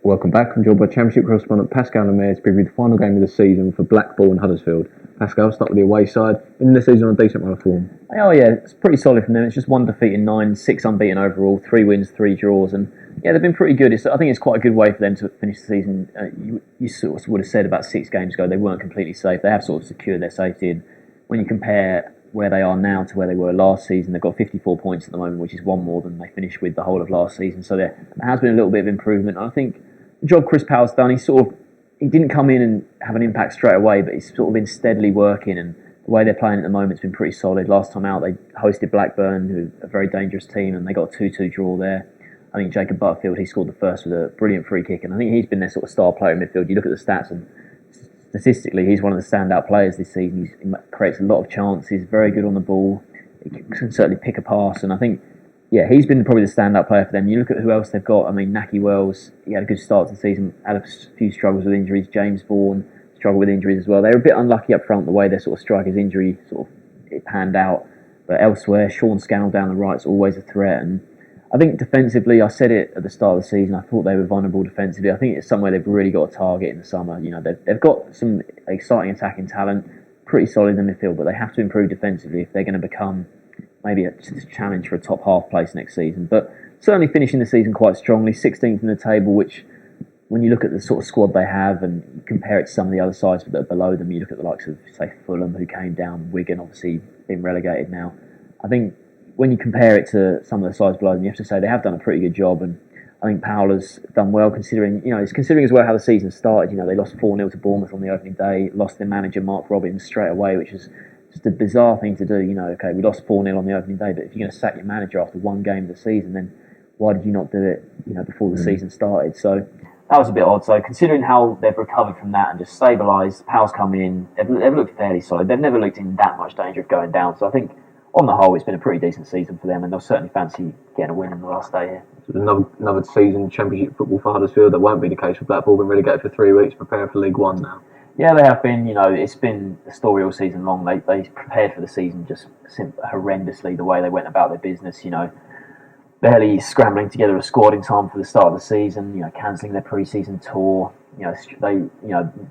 Welcome back. I'm joined by Championship correspondent Pascal Lemaire to preview the final game of the season for Blackpool and Huddersfield. Pascal, I'll start with the away side. In the season on a decent run of form. Oh yeah, it's pretty solid from them. It's just 1 defeat in 9, 6 unbeaten overall, 3 wins, 3 draws, and yeah, they've been pretty good. I think it's quite a good way for them to finish the season. You sort of would have said about 6 games ago they weren't completely safe. They have sort of secured their safety, and when you compare where they are now to where they were last season, they've got 54 points at the moment, which is 1 more than they finished with the whole of last season. So there has been a little bit of improvement. And I think the job Chris Powell's done, he didn't come in and have an impact straight away, but he's sort of been steadily working, and the way they're playing at the moment has been pretty solid. Last time out, they hosted Blackburn, who are a very dangerous team, and they got a 2-2 draw there. I think Jacob Butterfield, he scored the first with a brilliant free kick, and I think he's been their sort of star player in midfield. You look at the stats, and statistically, he's one of the standout players this season. He creates a lot of chances, very good on the ball. He can certainly pick a pass, and I think, yeah, he's been probably the standout player for them. You look at who else they've got. I mean, Naki Wells, he had a good start to the season, had a few struggles with injuries. James Vaughan struggled with injuries as well. They were a bit unlucky up front, the way their sort of striker's injury it panned out. But elsewhere, Sean Scannell down the right is always a threat. And I think defensively, I said it at the start of the season, I thought they were vulnerable defensively. I think it's somewhere they've really got a target in the summer. You know, they've got some exciting attacking talent, pretty solid in the midfield, but they have to improve defensively if they're going to become maybe a challenge for a top half place next season. But certainly finishing the season quite strongly, 16th in the table, which when you look at the sort of squad they have and compare it to some of the other sides that are below them, you look at the likes of, say, Fulham, who came down, Wigan, obviously being relegated now. I think when you compare it to some of the sides below them, you have to say they have done a pretty good job, and I think Powell has done well considering as well how the season started. You know, they lost 4-0 to Bournemouth on the opening day, lost their manager Mark Robbins straight away, which is just a bizarre thing to do. You know, okay, we lost 4-0 on the opening day, but if you're going to sack your manager after 1 game of the season, then why did you not do it, before the season started? So that was a bit odd. So considering how they've recovered from that and just stabilised, Powell's come in, they've looked fairly solid. They've never looked in that much danger of going down. So I think on the whole, it's been a pretty decent season for them, and they'll certainly fancy getting a win in the last day here. So another season Championship football for Huddersfield. That won't be the case for Blackpool. Been relegated for 3 weeks, preparing for League One now. Yeah, they have been. It's been a story all season long. They prepared for the season just horrendously, the way they went about their business. Barely scrambling together a squad in time for the start of the season. Cancelling their pre-season tour.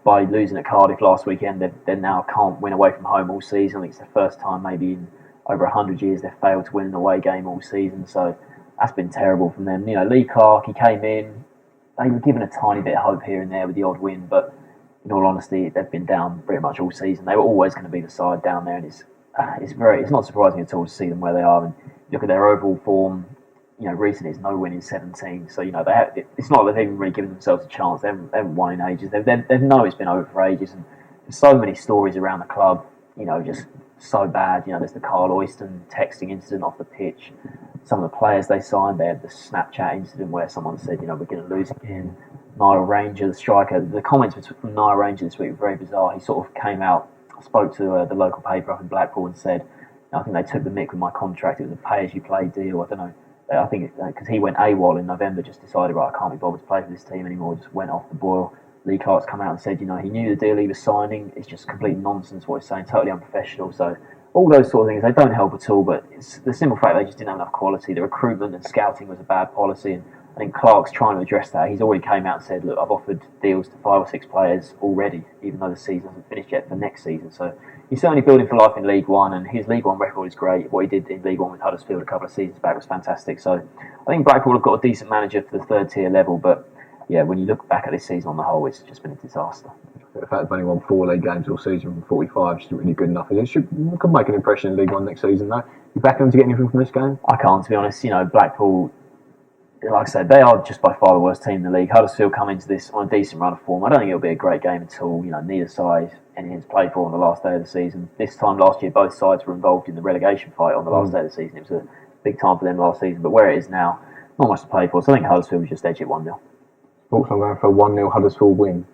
By losing at Cardiff last weekend, they now can't win away from home all season. I think it's the first time maybe in over 100 years they've failed to win an away game all season. So that's been terrible from them. Lee Clark, he came in. They were given a tiny bit of hope here and there with the odd win, but in all honesty, they've been down pretty much all season. They were always going to be the side down there, and it's not surprising at all to see them where they are. And look at their overall form. Recently it's no win in 17. So it's not that they've even really given themselves a chance. They haven't won in ages. They've known it's been over for ages, and there's so many stories around the club. Just so bad. There's the Carl Oyston texting incident off the pitch. Some of the players they signed, they had the Snapchat incident where someone said, we're going to lose again. Niall Ranger, the striker, the comments from Niall Ranger this week were very bizarre. He sort of came out, spoke to the local paper up in Blackpool and said, I think they took the mick with my contract. It was a pay-as-you-play deal. I don't know. I think because he went AWOL in November, just decided, right, I can't be bothered to play for this team anymore, just went off the boil. Lee Clark's come out and said, he knew the deal he was signing. It's just complete nonsense what he's saying, totally unprofessional. So all those sort of things, they don't help at all, but it's the simple fact they just didn't have enough quality. The recruitment and scouting was a bad policy, and I think Clark's trying to address that. He's already came out and said, look, I've offered deals to 5 or 6 players already, even though the season hasn't finished yet for next season. So he's certainly building for life in League One, and his League One record is great. What he did in League One with Huddersfield a couple of seasons back was fantastic. So I think Blackpool have got a decent manager for the 3rd tier level, but yeah, when you look back at this season on the whole, it's just been a disaster. The fact they've only won 4 league games all season from 45 isn't really good enough. It could make an impression in League One next season, though. You back them to get anything from this game? I can't, to be honest. Blackpool, like I said, they are just by far the worst team in the league. Huddersfield come into this on a decent run of form. I don't think it'll be a great game at all. Neither side anything to play for on the last day of the season. This time last year, both sides were involved in the relegation fight on the last day of the season. It was a big time for them last season, but where it is now, not much to play for. So I think Huddersfield will just edge it 1-0. Also, I'm going for a 1-0 Huddersfield win.